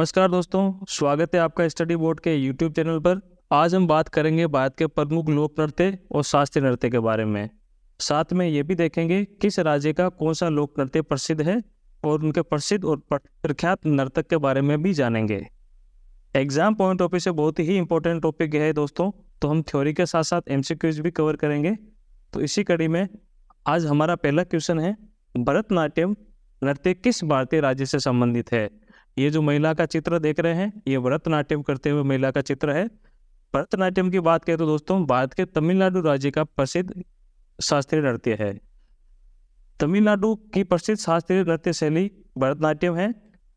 नमस्कार दोस्तों, स्वागत है आपका स्टडी बोर्ड के यूट्यूब चैनल पर। आज हम बात करेंगे भारत के प्रमुख लोक नृत्य और शास्त्रीय नृत्य के बारे में। साथ में ये भी देखेंगे किस राज्य का कौन सा लोक नृत्य प्रसिद्ध है और उनके प्रसिद्ध और प्रख्यात नर्तक के बारे में भी जानेंगे। एग्जाम पॉइंट ऑफ व्यू से बहुत ही इंपॉर्टेंट टॉपिक है दोस्तों, तो हम थ्योरी के साथ साथ एमसीक्यूज भी कवर करेंगे। तो इसी कड़ी में आज हमारा पहला क्वेश्चन है, भरतनाट्यम नृत्य किस भारतीय राज्य से संबंधित है। ये जो महिला का चित्र देख रहे हैं, ये भरतनाट्यम करते हुए महिला का चित्र है। भरतनाट्यम की बात करें तो दोस्तों भारत के तमिलनाडु राज्य का प्रसिद्ध शास्त्रीय नृत्य है। तमिलनाडु की प्रसिद्ध शास्त्रीय नृत्य शैली भरतनाट्यम है।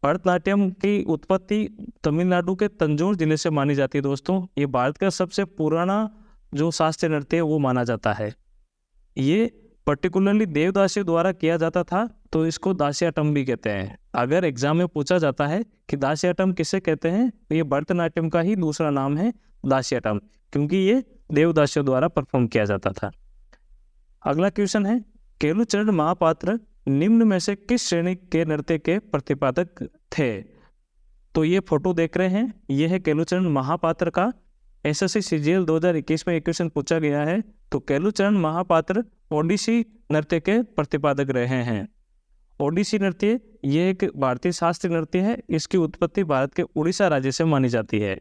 भरतनाट्यम की उत्पत्ति तमिलनाडु के तंजौर जिले से मानी जाती है दोस्तों। ये भारत का सबसे पुराना जो शास्त्रीय नृत्य है वो माना जाता है। ये पर्टिकुलरली देवदासियों द्वारा किया जाता था, तो इसको दास्याटम भी कहते हैं। अगर एग्जाम में पूछा जाता है कि दास्याटम किसे कहते हैं, तो ये भरतनाट्यम का ही दूसरा नाम है दास्याटम, क्योंकि ये देवदासियों द्वारा परफॉर्म किया जाता था। अगला क्वेश्चन है, केलुचरण महापात्र निम्न में से किस श्रेणी के नृत्य के प्रतिपादक थे। तो ये फोटो देख रहे हैं, ये है केलुचरण महापात्र का। एसएससी सीजीएल 2021 में एक क्वेश्चन पूछा गया है। तो केलुचरण महापात्र ओडिसी नृत्य के प्रतिपादक रहे हैं। ओडिसी नृत्य ये एक भारतीय शास्त्रीय नृत्य है। इसकी उत्पत्ति भारत के उड़ीसा राज्य से मानी जाती है।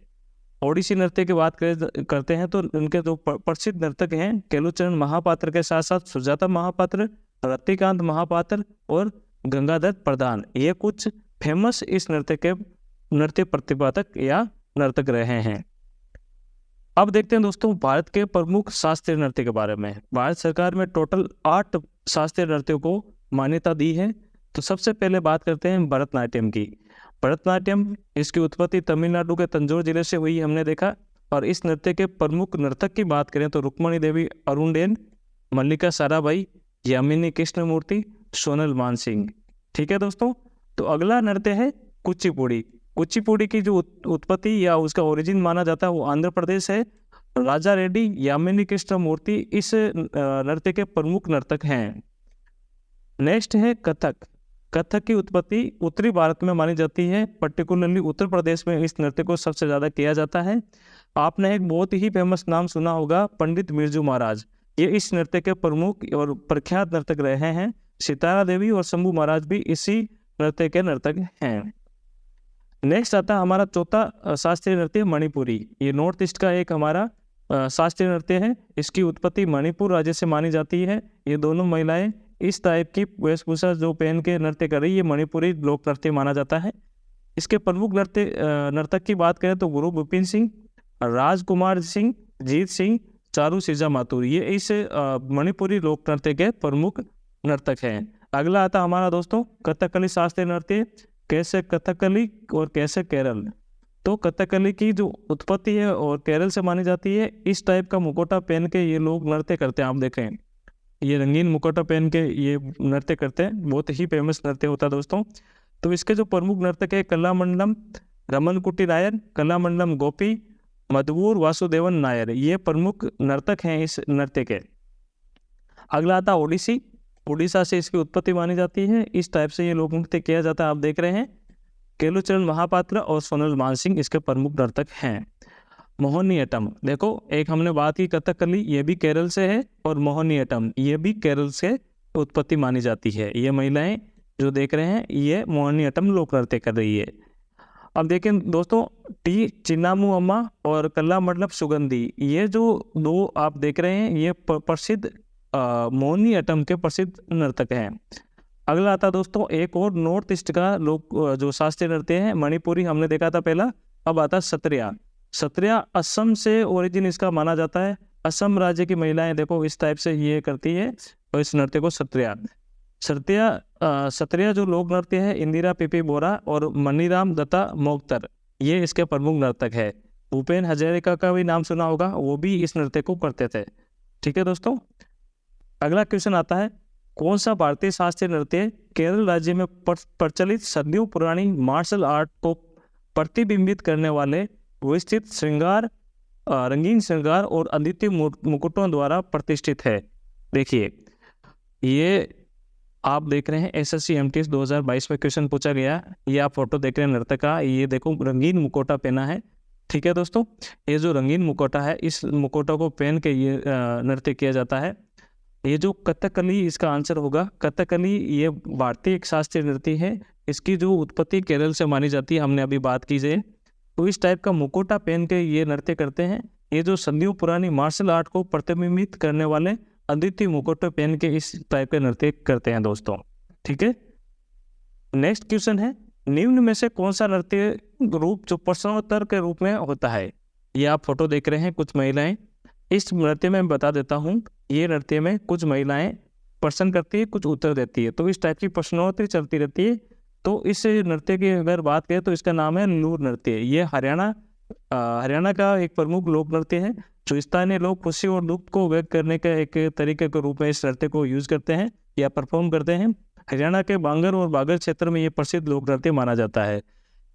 ओडिसी नृत्य की बात करते हैं तो उनके जो प्रसिद्ध नर्तक हैं, केलुचरण महापात्र के साथ साथ सुजाता महापात्र, रतिकांत महापात्र और गंगाधर प्रधान, ये कुछ फेमस इस नृत्य के नृत्य प्रतिपादक या नर्तक रहे हैं। अब देखते हैं दोस्तों भारत के प्रमुख शास्त्रीय नृत्य के बारे में। भारत सरकार में टोटल 8 शास्त्रीय नृत्यों को मान्यता दी है। तो सबसे पहले बात करते हैं भरतनाट्यम की। भरतनाट्यम इसकी उत्पत्ति तमिलनाडु के तंजौर जिले से हुई, हमने देखा। और इस नृत्य के प्रमुख नर्तक की बात करें तो रुक्मणी देवी अरुणेन, मल्लिका साराभाई, यामिनी कृष्णमूर्ति, सोनल मानसिंह। ठीक है दोस्तों। तो अगला नृत्य है कुचिपुड़ी। कुचिपुड़ी की जो उत्पत्ति या उसका ओरिजिन माना जाता है वो आंध्र प्रदेश है। राजा रेड्डी, यामिनी कृष्णमूर्ति इस नृत्य के प्रमुख नर्तक हैं। नेक्स्ट है कथक। कथक की उत्पत्ति उत्तरी भारत में मानी जाती है, पर्टिकुलरली उत्तर प्रदेश में इस नृत्य को सबसे ज़्यादा किया जाता है। आपने एक बहुत ही फेमस नाम सुना होगा, पंडित बिरजू महाराज। ये इस नृत्य के प्रमुख और प्रख्यात नर्तक रहे हैं। सितारा देवी और शंभू महाराज भी इसी नृत्य के नर्तक हैं। नेक्स्ट आता है हमारा चौथा शास्त्रीय नृत्य मणिपुरी। ये नॉर्थ ईस्ट का एक हमारा शास्त्रीय नृत्य है। इसकी उत्पत्ति मणिपुर राज्य से मानी जाती है। ये दोनों महिलाएं इस टाइप की वेशभूषा जो पहन के नृत्य कर रही है, माणिपुरी लोक नृत्य माना जाता है। इसके प्रमुख नर्तक की बात करें तो गुरु गोविंद सिंह, राजकुमार सिंह, जीत सिंह, चारू सिजा माथुर, ये इस मणिपुरी लोक नृत्य के प्रमुख नर्तक हैं। अगला आता हमारा दोस्तों कथकली शास्त्रीय नृत्य। कैसे कथकली और कैसे केरल। तो कथकली की जो उत्पत्ति है और केरल से मानी जाती है। इस टाइप का मुकोटा पहन के ये लोग नृत्य करते हैं। आप देखें, ये रंगीन मुकोटा पहन के ये नृत्य करते हैं। बहुत ही फेमस नृत्य होता है दोस्तों। तो इसके जो प्रमुख नर्तक है, कलामंडलम रमनकुटी नायर, कलामंडलम गोपी, मधुवूर वासुदेवन नायर, ये प्रमुख नर्तक हैं इस नृत्य के। अगला आता ओडिसी। उड़ीसा से इसकी उत्पत्ति मानी जाती है। इस टाइप से ये लोक नृत्य किया जाता है। आप देख रहे हैं, केलुचरण महापात्र और सोनल मानसिंह इसके प्रमुख नर्तक हैं। मोहिनीअट्टम, देखो एक हमने बात की कथकली, ये भी केरल से है, और मोहिनीअट्टम ये भी केरल से उत्पत्ति मानी जाती है। ये महिलाएं जो देख रहे हैं, ये मोहिनीअट्टम लोक नृत्य कर रही है। अब देखें दोस्तों, टी चिन्नामू अम्मा और कलामंडलम सुगंधी, ये जो दो आप देख रहे हैं, ये प्रसिद्ध मोहिनीअट्टम के प्रसिद्ध नर्तक हैं। अगला आता दोस्तों एक और नॉर्थ ईस्ट का लोक जो शास्त्रीय नृत्य है, मणिपुरी हमने देखा था पहला। अब आता सत्रिया। सत्रिया असम से ओरिजिन इसका माना जाता है। असम राज्य की महिलाएं देखो इस टाइप से ये करती है और इस नृत्य को सत्रिया। सत्रिया जो लोक नृत्य है, इंदिरा पीपी बोरा और मनीराम दत्ता मोक्तर, ये इसके प्रमुख नर्तक है। भूपेन हजारिका का भी नाम सुना होगा, वो भी इस नृत्य को करते थे। ठीक है दोस्तों। अगला क्वेश्चन आता है, कौन सा भारतीय शास्त्रीय नृत्य केरल राज्य में प्रचलित सदियों पुरानी मार्शल आर्ट को प्रतिबिंबित करने वाले विस्तृत श्रृंगार, रंगीन श्रृंगार और अद्वितीय मुकुटों द्वारा प्रतिष्ठित है। देखिए, ये आप देख रहे हैं एसएससी एमटीएस 2022 में क्वेश्चन पूछा गया। ये आप फोटो देख रहे हैं नर्तक का, ये देखो रंगीन मुखौटा पहना है। ठीक है दोस्तों, ये जो रंगीन मुखौटा है, इस मुखौटा को पहन के ये नृत्य किया जाता है। ये जो कथकली, इसका आंसर होगा कथकली। ये भारतीय एक शास्त्रीय नृत्य है। इसकी जो उत्पत्ति केरल से मानी जाती है, हमने अभी बात की है। तो इस टाइप का मुखौटा पहन के ये नृत्य करते हैं। ये जो सदियों पुरानी मार्शल आर्ट को प्रतिबिंबित करने वाले अद्वितीय मुखौटे पहन के इस टाइप के नृत्य करते हैं दोस्तों। ठीक है, नेक्स्ट क्वेश्चन है, निम्न में से कौन सा नृत्य रूप जो प्रश्नोत्तर के रूप में होता है? ये आप फोटो देख रहे हैं, कुछ महिलाएं इस नृत्य में, बता देता हूँ, ये नृत्य में कुछ महिलाएं प्रश्न करती है, कुछ उत्तर देती है। तो इस टाइप की प्रश्नोत्तरी चलती रहती है। तो इस नृत्य की अगर बात करें तो इसका नाम है लूर नृत्य। ये हरियाणा का एक प्रमुख लोक नृत्य है, जो स्थानीय लोग खुशी और दुख को व्यक्त करने के एक तरीके के रूप में इस नृत्य को यूज करते हैं या परफॉर्म करते हैं। हरियाणा के बांगर और बागर क्षेत्र में ये प्रसिद्ध लोक नृत्य माना जाता है।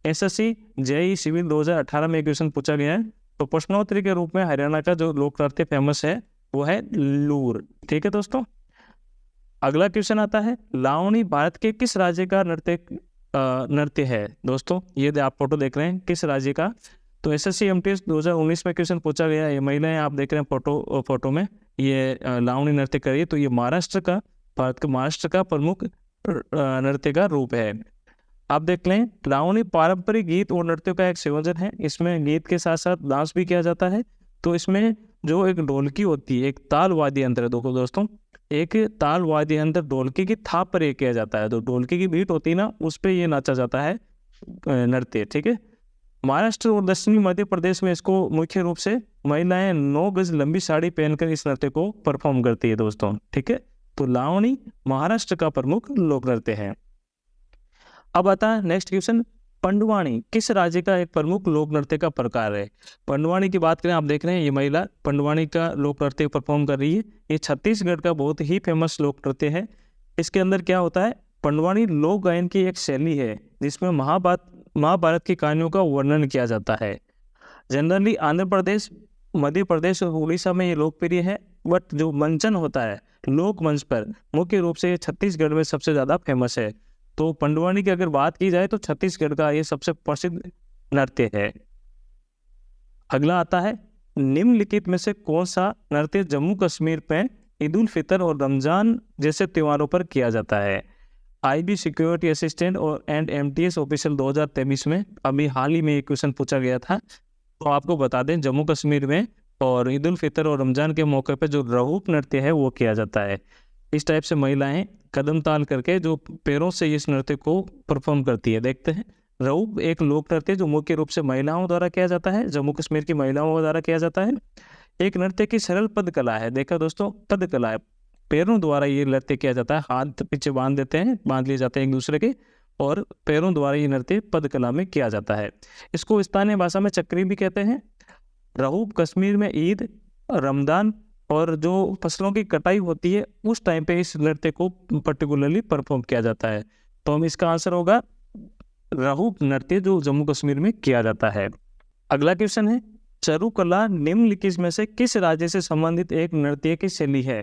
एसएससी जेईई सिविल 2018 में क्वेश्चन पूछा गया है। तो प्रश्नोत्तरी के रूप में हरियाणा का जो लोक नृत्य फेमस है वो है लूर। ठीक है दोस्तों, अगला क्वेश्चन आता है, लावणी भारत के किस राज्य का नृत्य है? दोस्तों ये आप फोटो देख रहे हैं, किस राज्य का? तो एसएससी एमटीएस 2019 में क्वेश्चन पूछा गया है। ये महिलाएं आप देख रहे हैं फोटो में, ये लावणी नृत्य कर रही है। तो ये भारत के महाराष्ट्र का प्रमुख नृत्य का रूप है। आप देख लें, लावणी पारंपरिक गीत और नृत्यों का एक संयोजन है। इसमें गीत के साथ साथ डांस भी किया जाता है। तो इसमें जो एक ढोलकी होती है, एक ताल वाद्य यंत्र है दोस्तों, एक ताल वाद्य यंत्र ढोलकी की थाप पर ये किया जाता है। तो ढोलकी की बीट होती है ना, उस पर ये नाचा जाता है नृत्य। ठीक है, महाराष्ट्र और दक्षिणी मध्य प्रदेश में इसको मुख्य रूप से महिलाएं 9 गज लंबी साड़ी पहनकर इस नृत्य को परफॉर्म करती है दोस्तों। ठीक है, तो लावणी महाराष्ट्र का प्रमुख लोक नृत्य है। अब आता है नेक्स्ट क्वेश्चन, पंडवानी किस राज्य का एक प्रमुख लोक नृत्य का प्रकार है? पंडवानी की बात करें, आप देख रहे हैं ये महिला पंडवानी का लोक नृत्य परफॉर्म कर रही है। ये छत्तीसगढ़ का बहुत ही फेमस लोक नृत्य है। इसके अंदर क्या होता है, पंडवानी लोक गायन की एक शैली है जिसमें महाभारत की कहानियों का वर्णन किया जाता है। जनरली आंध्र प्रदेश, मध्य प्रदेश और उड़ीसा में ये लोकप्रिय है। बट जो मंचन होता है लोक मंच पर, मुख्य रूप से ये छत्तीसगढ़ में सबसे ज़्यादा फेमस है। तो पंडवानी की अगर बात की जाए तो छत्तीसगढ़ का ये सबसे प्रसिद्ध नृत्य है। अगला आता है, निम्नलिखित में से कौन सा नृत्य जम्मू कश्मीर में ईद उल फितर और रमजान जैसे त्योहारों पर किया जाता है? आईबी सिक्योरिटी असिस्टेंट और एमटीएस ऑफिशियल 2023 में अभी हाल ही में एक क्वेश्चन पूछा गया था। तो आपको बता दें, जम्मू कश्मीर में और ईद उल फितर और रमजान के मौके पर जो रहूप नृत्य है वो किया जाता है। इस टाइप से महिलाएं कदम ताल करके जो पैरों से इस नृत्य को परफॉर्म करती है। देखते हैं, रहूप एक लोक नृत्य जो मुख्य रूप से महिलाओं द्वारा किया जाता है, जम्मू कश्मीर की महिलाओं द्वारा किया जाता है। एक नृत्य की सरल पद कला है। देखा दोस्तों, पद कला है, पैरों द्वारा ये नृत्य किया जाता है। हाथ पीछे बांध लिए जाते हैं एक दूसरे के, और पैरों द्वारा ये नृत्य पद कला में किया जाता है। इसको स्थानीय भाषा में चक्री भी कहते हैं। रहूप कश्मीर में ईद, रमजान और जो फसलों की कटाई होती है उस टाइम पे इस नृत्य को पर्टिकुलरली परफॉर्म किया जाता है। तो हम इसका आंसर होगा रहूप नृत्य जो जम्मू कश्मीर में किया जाता है। अगला क्वेश्चन है, चारुकला निम्नलिखित में से किस राज्य से संबंधित एक नृत्य की शैली है?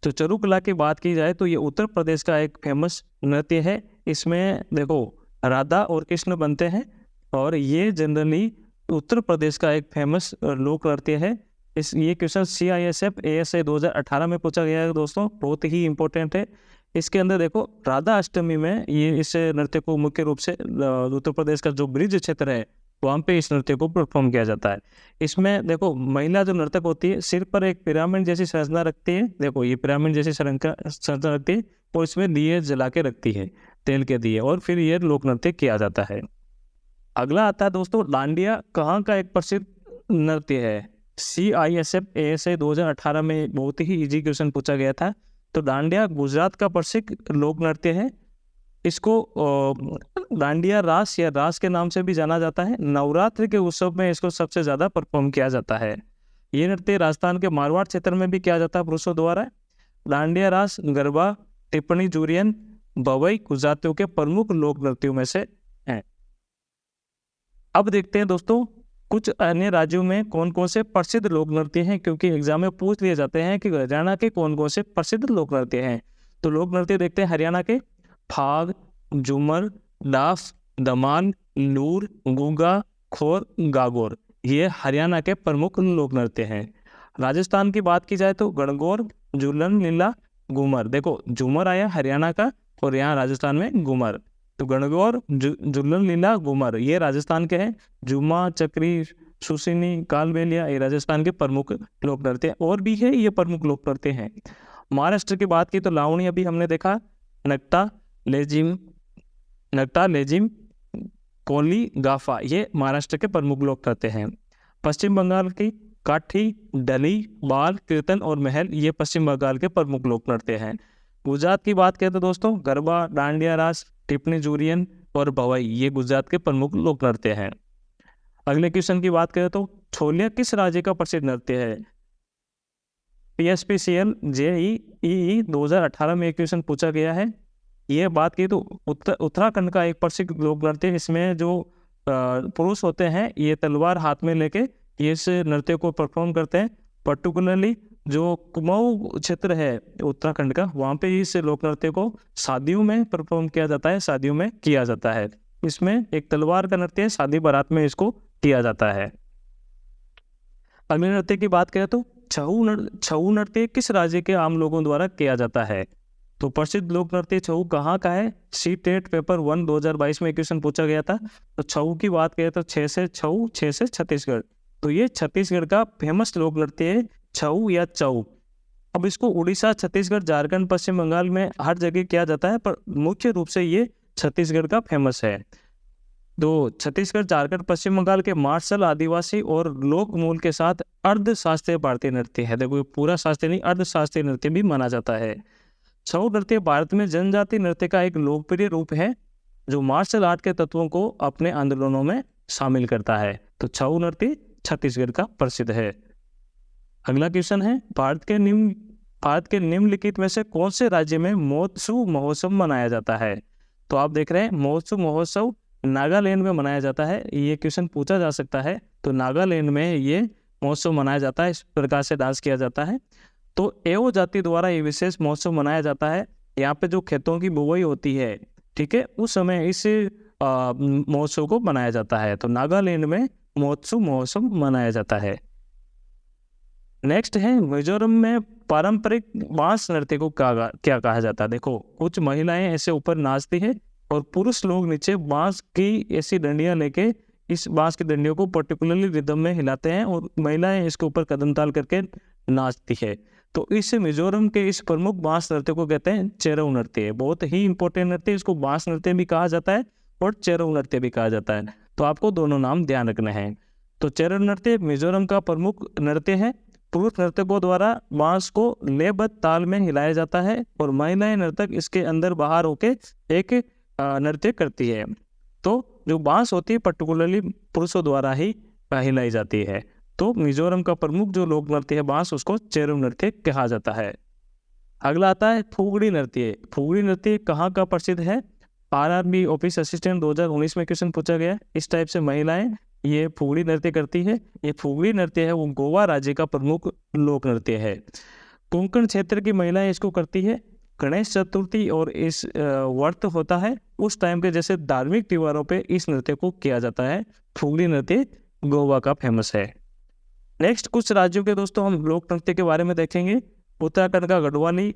तो चारुकला की बात की जाए तो ये उत्तर प्रदेश का एक फेमस नृत्य है। इसमें देखो राधा और कृष्ण बनते हैं, और ये जनरली उत्तर प्रदेश का एक फेमस लोक नृत्य है। ये क्वेश्चन CISF ASI 2018 में पूछा गया है दोस्तों, बहुत ही इंपॉर्टेंट है। इसके अंदर देखो, राधा अष्टमी में ये इस नृत्य को मुख्य रूप से उत्तर प्रदेश का जो ब्रिज क्षेत्र है वहाँ पे इस नृत्य को परफॉर्म किया जाता है। इसमें देखो, महिला जो नर्तक होती है सिर पर एक पिरामिड जैसी संरचना रखती है। देखो ये पिरामिड जैसी संरचना रखती है, और इसमें दिए जला के रखती है, तेल के दिए, और फिर ये लोक नृत्य किया जाता है। अगला आता है दोस्तों, डांडिया कहाँ का एक प्रसिद्ध नृत्य है? CISF ASI 2018 में बहुत ही इजी क्वेश्चन पूछा गया था। तो डांडिया गुजरात का प्रसिद्ध लोक नृत्य है। इसको डांडिया रास या रास के नाम से भी जाना जाता है। नवरात्रि के उत्सव में इसको सबसे ज़्यादा परफॉर्म किया जाता है। ये नृत्य राजस्थान के मारवाड़ क्षेत्र में भी किया जाता है पुरुषों द्वारा। डांडिया रास, गरबा, टिप्पणी जुरियन, बवई गुजरातियों के प्रमुख लोक नृत्यों में से हैं। अब देखते हैं दोस्तों, कुछ अन्य राज्यों में कौन कौन से प्रसिद्ध लोक नृत्य हैं, क्योंकि एग्जाम में पूछ लिए जाते हैं कि हरियाणा के कौन कौन से प्रसिद्ध लोक नृत्य हैं। तो लोक नृत्य देखते हैं हरियाणा के फाग, झूमर, डाफ, धमाल, लूर, गुग्गा, खोर, गागोर, ये हरियाणा के प्रमुख लोक नृत्य हैं। राजस्थान की बात की जाए तो गणगौर, झूलन लीला, घूमर। देखो झूमर आया हरियाणा का और यहाँ राजस्थान में घूमर। तो गणगौर, झूलन लीला, घूमर ये राजस्थान के हैं। झूमा, चक्री, सुसिनी, कालबेलिया ये राजस्थान के प्रमुख लोक नृत्य और भी है, ये प्रमुख लोक नृत्य हैं। महाराष्ट्र की बात की तो लावणी अभी हमने देखा, नकटा, लेजिम, कोली, गाफा ये महाराष्ट्र के प्रमुख लोक नृत्य हैं। पश्चिम बंगाल की काठी, डली, बाल, कीर्तन और महल ये पश्चिम बंगाल के प्रमुख लोक नृत्य हैं। गुजरात की बात करें तो दोस्तों गरबा, डांडिया रास, टिप्पणी जुरियन और भवाई ये गुजरात के प्रमुख लोक नृत्य हैं। अगले क्वेश्चन की बात करें तो छोलिया किस राज्य का प्रसिद्ध नृत्य है? PSPCL JEE 2018 में एक क्वेश्चन पूछा गया है। ये बात की तो उत्तराखंड का एक प्रसिद्ध लोक नृत्य, इसमें जो पुरुष होते हैं ये तलवार हाथ में लेके ये इस नृत्य को परफॉर्म करते हैं। पर्टिकुलरली जो कुमाऊं क्षेत्र है उत्तराखंड का, वहाँ पे इस लोक नृत्य को शादियों में परफॉर्म किया जाता है, शादियों में किया जाता है। इसमें एक तलवार का नृत्य है, शादी बारात में इसको किया जाता है। अगले नृत्य की बात करें तो छऊ नृत्य किस राज्य के आम लोगों द्वारा किया जाता है? तो प्रसिद्ध लोक नृत्य छऊ कहाँ का है? CTET पेपर 1 2022 में क्वेश्चन पूछा गया था। तो छऊ की बात करें तो 6 से छऊ, 6 से छत्तीसगढ़। तो ये छत्तीसगढ़ का फेमस लोक नृत्य है छऊ या चऊ। अब इसको उड़ीसा, छत्तीसगढ़, झारखंड, पश्चिम बंगाल में हर जगह किया जाता है, पर मुख्य रूप से ये छत्तीसगढ़ का फेमस है। तो छत्तीसगढ़, झारखंड, पश्चिम बंगाल के मार्शल, आदिवासी और लोक मूल के साथ अर्ध शास्त्रीय भारतीय नृत्य है। देखो पूरा शास्त्रीय नहीं, अर्ध शास्त्रीय नृत्य भी माना जाता है। छऊ नृत्य भारत में जनजाति नृत्य का एक लोकप्रिय रूप है जो मार्शल आर्ट के तत्वों को अपने आंदोलनों में शामिल करता है। तो छऊ नृत्य छत्तीसगढ़ का प्रसिद्ध है। अगला क्वेश्चन है भारत के निम्नलिखित में से कौन से राज्य में महोत्सव महोत्सव मनाया जाता है? तो आप देख रहे हैं महोत्सव महोत्सव नागालैंड में मनाया जाता है। ये क्वेश्चन पूछा जा सकता है। तो नागालैंड में ये महोत्सव मनाया जाता है, इस प्रकार से डांस किया जाता है। तो एओ जाति द्वारा ये विशेष महोत्सव मनाया जाता है। यहाँ पे जो खेतों की बुवाई होती है, ठीक है, उस समय इस महोत्सव को मनाया जाता है। तो नागालैंड में महोत्सव मनाया जाता है। नेक्स्ट है मिजोरम में पारंपरिक बांस नृत्य को क्या कहा जाता है? देखो कुछ महिलाएं ऐसे ऊपर नाचती है और पुरुष लोग नीचे बांस की ऐसी डंडियां लेके इस बांस की डंडियों को पर्टिकुलरली रिदम में हिलाते हैं और महिलाएं इसके ऊपर कदम ताल करके नाचती है। तो इस मिजोरम के इस प्रमुख बांस नृत्य को कहते हैं चेरऊ नृत्य। बहुत ही इंपॉर्टेंट नृत्य, इसको बांस नृत्य भी कहा जाता है और चेरऊ नृत्य भी कहा जाता है। तो आपको दोनों नाम ध्यान रखने हैं। तो चेरऊ नृत्य मिजोरम का प्रमुख नृत्य है। पुरुष नर्तकों द्वारा बांस को लयबद्ध ताल में हिलाया जाता है और महिलाएं नर्तक इसके अंदर बाहर होके एक नृत्य करती है। तो जो बांस होती है पर्टिकुलरली पुरुषों द्वारा ही हिलाई जाती है। तो मिजोरम का प्रमुख जो लोक नृत्य है बांस, उसको चेरऊ नृत्य कहा जाता है। अगला आता है फुगड़ी नृत्य। फुगड़ी नृत्य कहाँ का प्रसिद्ध है? RRB ऑफिस असिस्टेंट 2019 में क्वेश्चन पूछा गया। इस टाइप से महिलाएं ये फुगड़ी नृत्य करती है। ये फुगड़ी नृत्य है वो गोवा राज्य का प्रमुख लोक नृत्य है। कोंकण क्षेत्र की महिलाएं इसको करती है। गणेश चतुर्थी और इस व्रत होता है उस टाइम के जैसे धार्मिक त्योहारों पे इस नृत्य को किया जाता है। फुगड़ी नृत्य गोवा का फेमस है। नेक्स्ट कुछ राज्यों के दोस्तों हम लोक नृत्य के बारे में देखेंगे। उत्तराखंड का गढ़वाली,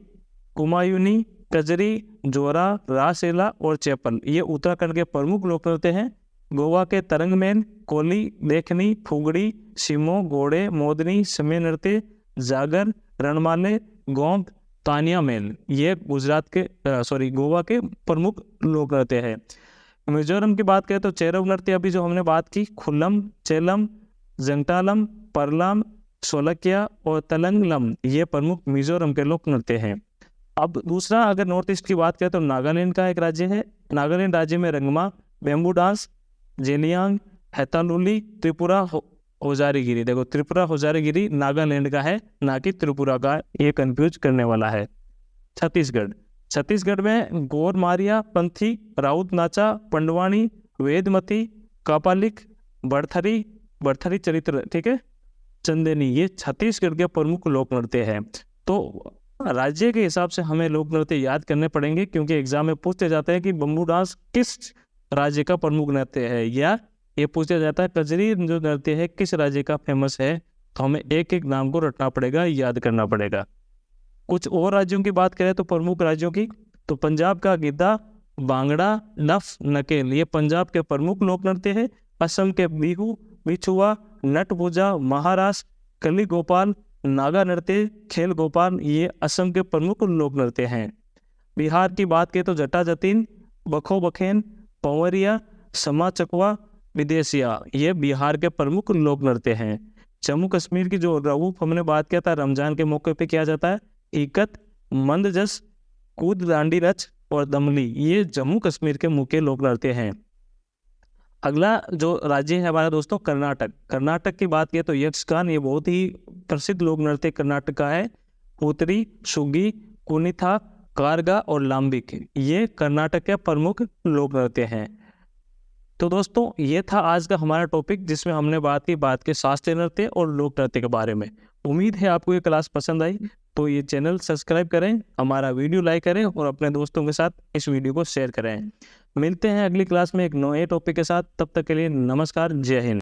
कुमायूनी, कजरी, जोरा, रासलीला और चैपल ये उत्तराखंड के प्रमुख लोक नृत्य हैं। गोवा के तरंगमैन, कोली, देखनी, फुगड़ी, सिमो, घोड़े, मोदनी, समय नृत्य, जागर, रणमाले, गोंद, तानिया मेल ये गोवा के प्रमुख लोक नृत्य है। मिजोरम की बात करें तो चेरऊ नृत्य अभी जो हमने बात की, खुल्लम, चेलम, जंगटालम, परलाम, सोलकिया और तलंगलम ये प्रमुख मिजोरम के लोक नृत्य हैं। अब दूसरा अगर नॉर्थ ईस्ट की बात करें तो नागालैंड का एक राज्य है। नागालैंड राज्य में रंगमा, बेम्बू डांस, जेलियांग, हैतालुली, त्रिपुरा होजारीगिरी। देखो त्रिपुरा होजारीगिरी नागालैंड का है, ना कि त्रिपुरा का, ये कंफ्यूज करने वाला है। छत्तीसगढ़ में गोरमारिया, पंथी, राउत नाचा, पंडवानी, वेदमती, कापालिक, बड़थरी चरित्र, ठीक है, चंदेनी ये छत्तीसगढ़ के प्रमुख लोक नृत्य है। तो राज्य के हिसाब से हमें लोक नृत्य याद करने पड़ेंगे, क्योंकि एग्जाम में पूछते जाते हैं कि बम्बू डांस किस राज्य का प्रमुख नृत्य है, या ये पूछा जाता है कजरी जो नृत्य है किस राज्य का फेमस है। तो हमें एक एक नाम को रटना पड़ेगा, याद करना पड़ेगा। कुछ और राज्यों की बात करें तो प्रमुख राज्यों की, तो पंजाब का गिद्धा, भांगड़ा, नफ, नकेल, ये पंजाब के प्रमुख लोक नृत्य है। असम के बिहू, बिछुआ, नटभुजा, महाराष्ट्र कली गोपाल, नागा नृत्य, खेल गोपाल, ये असम के प्रमुख लोक नृत्य हैं। बिहार की बात करें तो जटा जतीन, बखो बखेन, पंवरिया, समा चकवा, विदेशिया, ये बिहार के प्रमुख लोक नृत्य हैं। जम्मू कश्मीर की जो रऊफ हमने बात किया था, रमजान के मौके पे किया जाता है। इकत, मंदजस, कूद दांडी रच और दमली, ये जम्मू कश्मीर के मुख्य लोक नृत्य हैं। अगला जो राज्य है हमारा दोस्तों कर्नाटक। कर्नाटक की बात करें तो यक्षगान, ये बहुत ही प्रसिद्ध लोक नृत्य कर्नाटक का है। पुतरी, सुगी, कुनिथा, कारगा और लाम्बिक, ये कर्नाटक के प्रमुख लोक नृत्य हैं। तो दोस्तों ये था आज का हमारा टॉपिक, जिसमें हमने बात की शास्त्रीय नृत्य और लोक नृत्य के बारे में। उम्मीद है आपको ये क्लास पसंद आई, तो ये चैनल सब्सक्राइब करें, हमारा वीडियो लाइक करें और अपने दोस्तों के साथ इस वीडियो को शेयर करें। मिलते हैं अगली क्लास में एक नए टॉपिक के साथ, तब तक के लिए नमस्कार, जय हिंद।